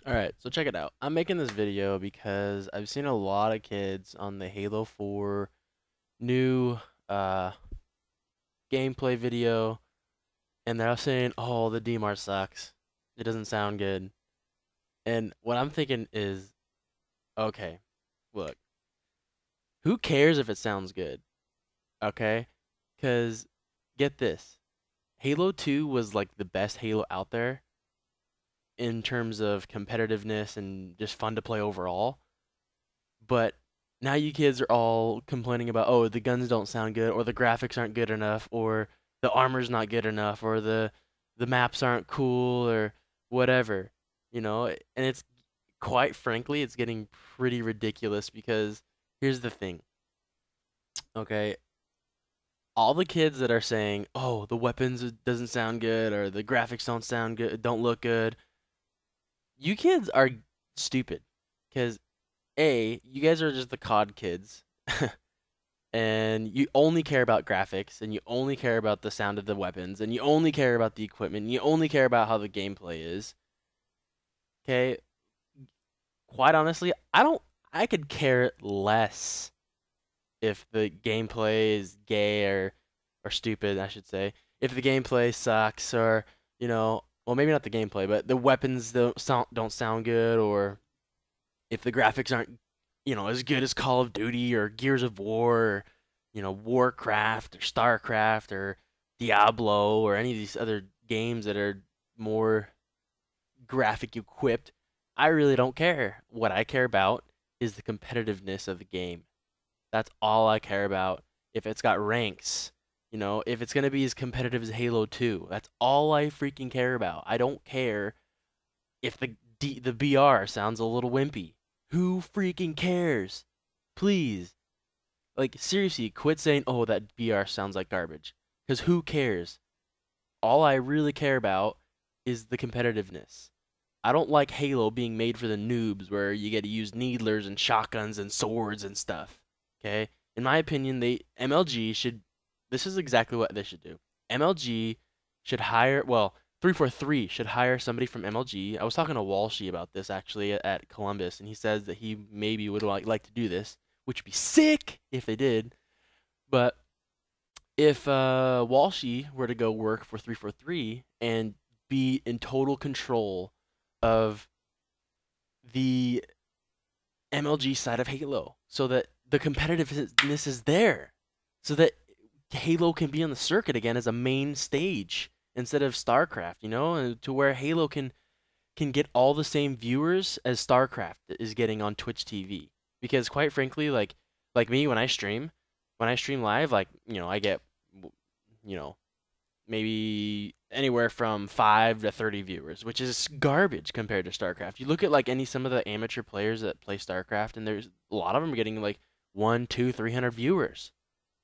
Alright, so check it out. I'm making this video because I've seen a lot of kids on the Halo 4 new uh gameplay video, and they're all saying, "Oh, the DMR sucks. It doesn't sound good." And what I'm thinking is, okay, look, who cares if it sounds good? Okay? Cuz get this. Halo 2 was like the best Halo out there in terms of competitiveness and just fun to play overall. But now you kids are all complaining about, oh, the guns don't sound good, or the graphics aren't good enough, or the armor's not good enough, or the maps aren't cool, or whatever, and it's quite frankly, it's getting pretty ridiculous because here's the thing, okay? All the kids that are saying, oh, the weapons doesn't sound good, or the graphics don't sound good, don't look good, you kids are stupid, because you guys are just the COD kids. And you only care about graphics, and you only care about the sound of the weapons, and you only care about the equipment, and you only care about how the gameplay is. Okay, quite honestly, I could care less if the gameplay is gay or stupid, I should say. If the gameplay sucks, or well, maybe not the gameplay, but the weapons don't sound good, or if the graphics aren't as good as Call of Duty or Gears of War, or, Warcraft or Starcraft or Diablo or any of these other games that are more graphic equipped, I really don't care. What I care about is the competitiveness of the game. That's all I care about. If it's got ranks, if it's going to be as competitive as Halo 2, that's all I freaking care about. I don't care if the BR sounds a little wimpy. Who freaking cares? Please. Like, seriously, quit saying, oh, that BR sounds like garbage. Because who cares? All I really care about is the competitiveness. I don't like Halo being made for the noobs where you get to use needlers and shotguns and swords and stuff. Okay? In my opinion, MLG should this is exactly what they should do. MLG should hire, well, 343 should hire somebody from MLG. I was talking to Walshy about this actually at Columbus, and he says that he maybe would like to do this, which would be sick if they did. But if Walshy were to go work for 343 and be in total control of the MLG side of Halo, so that the competitiveness is there, so that Halo can be on the circuit again as a main stage instead of StarCraft, and to where Halo can get all the same viewers as StarCraft is getting on Twitch TV. Because quite frankly, like me when I stream live, like, I get you know, maybe anywhere from 5 to 30 viewers, which is garbage compared to StarCraft. You look at like some of the amateur players that play StarCraft, and there's a lot of them are getting like 1, 2, 300 viewers.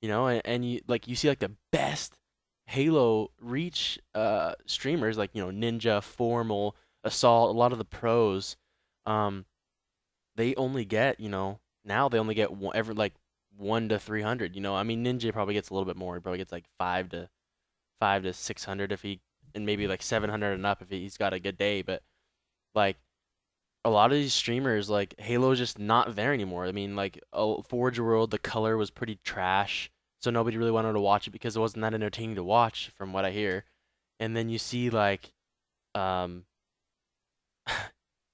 And you see like the best Halo Reach streamers, like Ninja, Formal, Assault, a lot of the pros, um, they only get now they only get every like 1 to 300. I mean Ninja probably gets a little bit more. He probably gets like 5 to 600 if he, and maybe like 700 and up if he's got a good day. But like a lot of these streamers, like Halo's just not there anymore. I mean, like Forge World, the color was pretty trash, so nobody really wanted to watch it because it wasn't that entertaining to watch, from what I hear. And then you see um,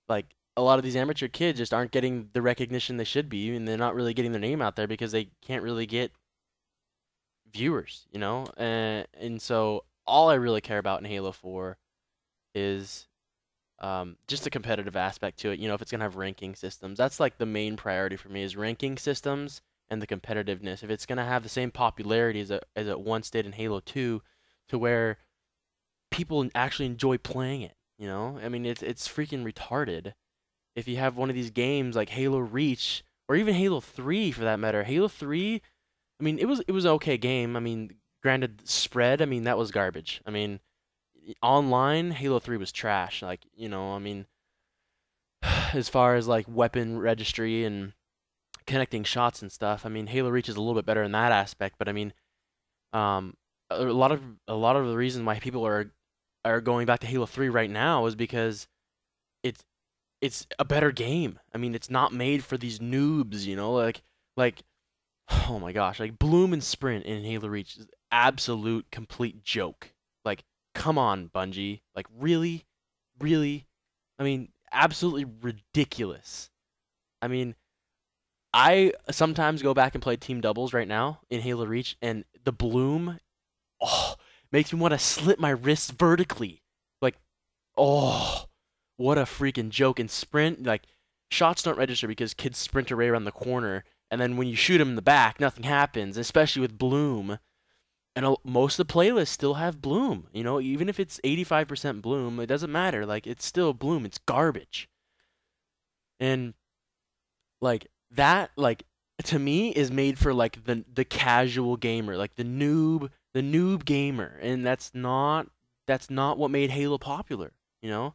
like a lot of these amateur kids just aren't getting the recognition they should be, and they're not really getting their name out there because they can't really get viewers. And so all I really care about in Halo 4 is just the competitive aspect to it. If it's gonna have ranking systems, that's like the main priority for me is ranking systems and the competitiveness. If it's gonna have the same popularity as it once did in Halo 2, to where people actually enjoy playing it. I mean, it's freaking retarded. If you have one of these games like Halo Reach or even Halo 3 for that matter, Halo 3, I mean, it was an okay game. I mean, granted, spread, I mean, that was garbage. I mean, online, Halo 3 was trash. Like, I mean, as far as like weapon registry and connecting shots and stuff, I mean, Halo Reach is a little bit better in that aspect. But I mean, um, a lot of the reason why people are going back to Halo 3 right now is because it's it's a better game. I mean, it's not made for these noobs, you know, like oh my gosh, like Bloom and Sprint in Halo Reach is absolute complete joke. Like, come on, Bungie. Like, really? Really? I mean, absolutely ridiculous. I mean, I sometimes go back and play team doubles right now in Halo Reach, and the Bloom, oh, makes me want to slit my wrists vertically. Like, oh, what a freaking joke. And Sprint, like, shots don't register because kids sprint away around the corner, and then when you shoot them in the back, nothing happens, especially with Bloom. And most of the playlists still have Bloom. You know, even if it's 85% Bloom, it doesn't matter. Like, it's still Bloom. It's garbage. And like that, like to me, is made for like the casual gamer, like the noob gamer, and that's not what made Halo popular. You know,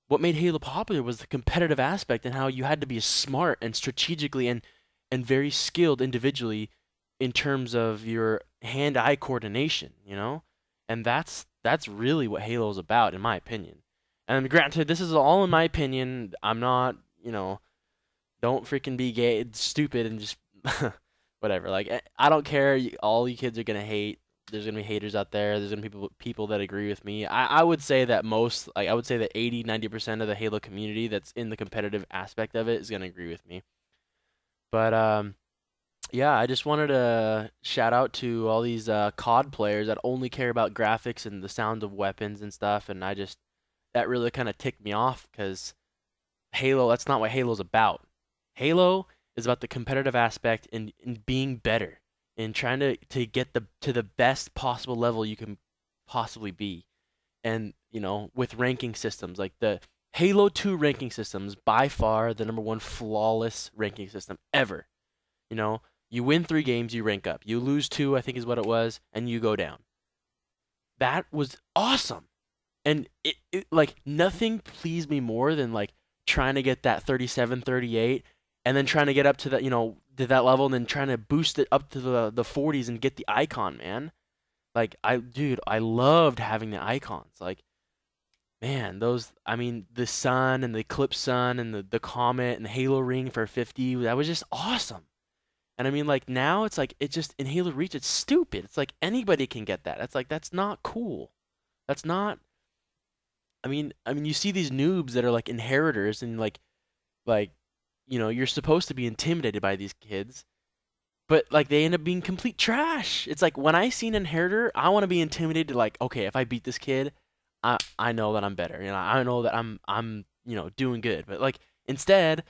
what made Halo popular was the competitive aspect and how you had to be smart and strategically and very skilled individually in terms of your hand-eye coordination, you know? And that's really what Halo is about, in my opinion. And granted, this is all in my opinion. I'm not, you know, don't freaking be gay, stupid, and just whatever. Like I don't care. All you kids are gonna hate. There's gonna be haters out there. There's gonna be people that agree with me. I would say that most, like I would say that 80-90% of the Halo community that's in the competitive aspect of it is gonna agree with me. But yeah, I just wanted to shout out to all these COD players that only care about graphics and the sound of weapons and stuff, and that really kind of ticked me off because Halo, that's not what Halo's about. Halo is about the competitive aspect and being better and trying to get to the best possible level you can possibly be. And, you know, with ranking systems, like the Halo 2 ranking systems, by far the number one flawless ranking system ever. You know, you win 3 games, you rank up. You lose 2, I think is what it was, and you go down. That was awesome. And like nothing pleased me more than like trying to get that 37, 38, and then trying to get up to that, you know, to that level, and then trying to boost it up to the 40s and get the icon, man. Like dude, I loved having the icons. Like, man, those, I mean, the sun and the eclipse sun and the comet and the Halo ring for 50, that was just awesome. And I mean, like now it's like it just in Halo Reach, it's stupid. It's like anybody can get that. It's like that's not cool. That's not. I mean, you see these noobs that are like inheritors and like, you know, you're supposed to be intimidated by these kids, but like they end up being complete trash. It's like when I see an inheritor, I want to be intimidated. Like, okay, if I beat this kid, I know that I'm better. You know, I know that I'm you know doing good. But like instead,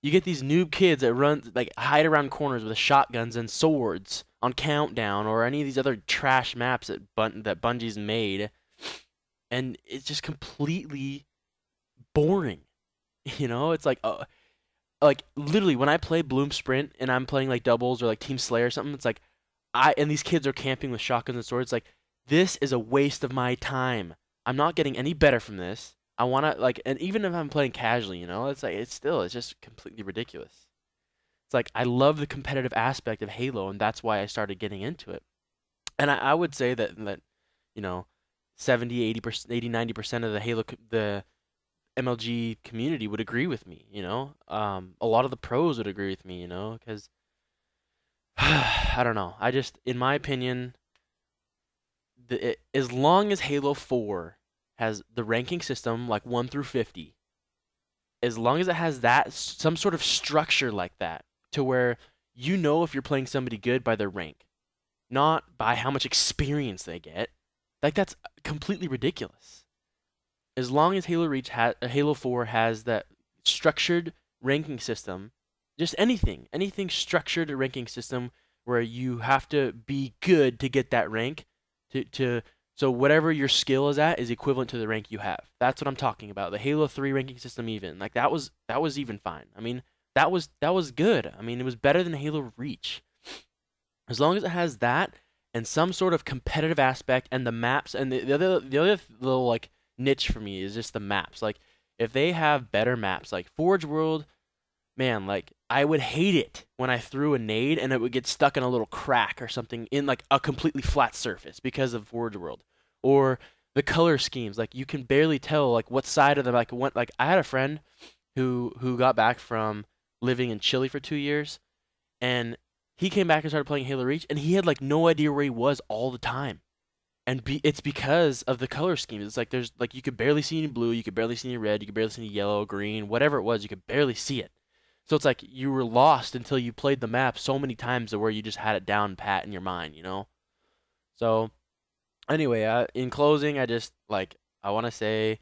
you get these noob kids that run like hide around corners with shotguns and swords on Countdown or any of these other trash maps that Bungie's made, and it's just completely boring. You know, it's like literally when I play Bloom Sprint and I'm playing like doubles or like Team Slayer or something, it's like and these kids are camping with shotguns and swords. Like this is a waste of my time. I'm not getting any better from this. I wanna like, and even if I'm playing casually, you know, it's like it's just completely ridiculous. It's like I love the competitive aspect of Halo, and that's why I started getting into it. And I would say that you know 70, 80%, 80, 90% of the the MLG community would agree with me, you know? A lot of the pros would agree with me, you know, because I don't know. I just, in my opinion, as long as Halo 4 has the ranking system like 1 through 50, as long as it has that, some sort of structure like that, to where you know if you're playing somebody good by their rank, not by how much experience they get, like that's completely ridiculous. As long as Halo 4 has that structured ranking system, just anything structured ranking system where you have to be good to get that rank, so whatever your skill is at is equivalent to the rank you have. That's what I'm talking about. The Halo 3 ranking system, even like that was even fine. I mean, that was good. I mean, it was better than Halo Reach. As long as it has that and some sort of competitive aspect and the maps, and the other little like niche for me is just the maps. Like if they have better maps, like Forge World, man, like I would hate it when I threw a nade and it would get stuck in a little crack or something in like a completely flat surface because of Forge World. Or the color schemes, like you can barely tell like what side of them, like I had a friend who got back from living in Chile for 2 years, and he came back and started playing Halo Reach, and he had like no idea where he was all the time. And it's because of the color scheme. It's like there's like you could barely see any blue, you could barely see any red, you could barely see any yellow, green, whatever it was, you could barely see it. So it's like you were lost until you played the map so many times to where you just had it down pat in your mind, you know? So anyway, in closing, I want to say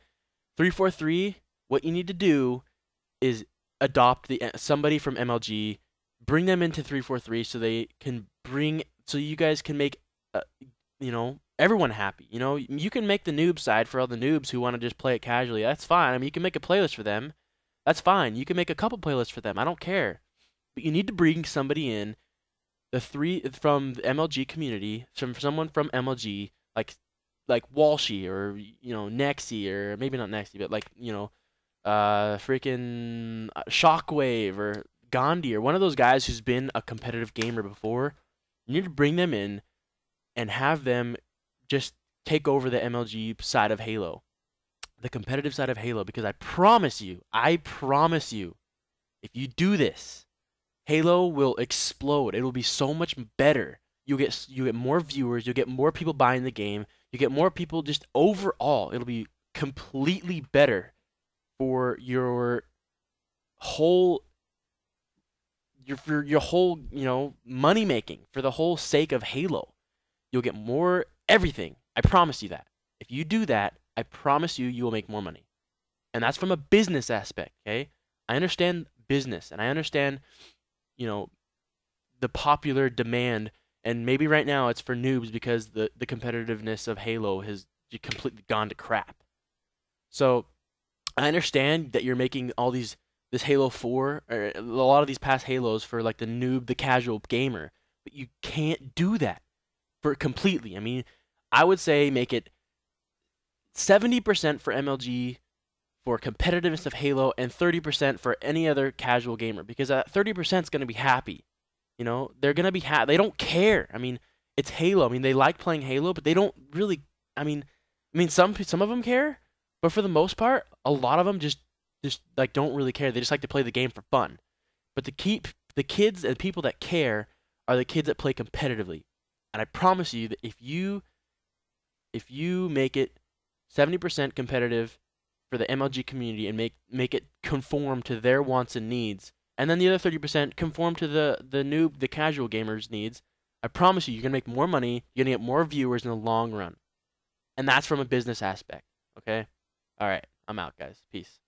343, what you need to do is adopt somebody from MLG, bring them into 343 so you guys can make everyone happy. You can make the noob side for all the noobs who want to just play it casually. That's fine. I mean, you can make a playlist for them. That's fine. You can make a couple playlists for them. I don't care. But you need to bring somebody in, from the MLG community, from someone from MLG, like Walshy or Nexy, or maybe not Nexy, but freaking Shockwave or Gandhi, or one of those guys who's been a competitive gamer before. You need to bring them in and have them just take over the MLG side of Halo, the competitive side of Halo, because I promise you, if you do this, Halo will explode. It will be so much better. You get more viewers, you'll get more people buying the game, you get more people just overall. It'll be completely better for your whole money making, for the whole sake of Halo. You'll get more everything. I promise you that. If you do that, I promise you will make more money. And that's from a business aspect, okay? I understand business, and I understand, the popular demand, and maybe right now it's for noobs because the competitiveness of Halo has completely gone to crap. So I understand that you're making this Halo 4, or a lot of these past Halos for like the noob, the casual gamer, but you can't do that for completely. I mean, I would say make it 70% for MLG for competitiveness of Halo, and 30% for any other casual gamer, because that 30% is going to be happy. They're going to be happy. They don't care. I mean, it's Halo. I mean, they like playing Halo, but they don't really, I mean some of them care, but for the most part, a lot of them just like don't really care. They just like to play the game for fun. But the kids and people that care are the kids that play competitively. And I promise you that if you make it 70% competitive for the MLG community and make it conform to their wants and needs, and then the other 30% conform to the noob, the casual gamers' needs, I promise you're gonna make more money, you're gonna get more viewers in the long run. And that's from a business aspect, okay? All right, I'm out, guys. Peace.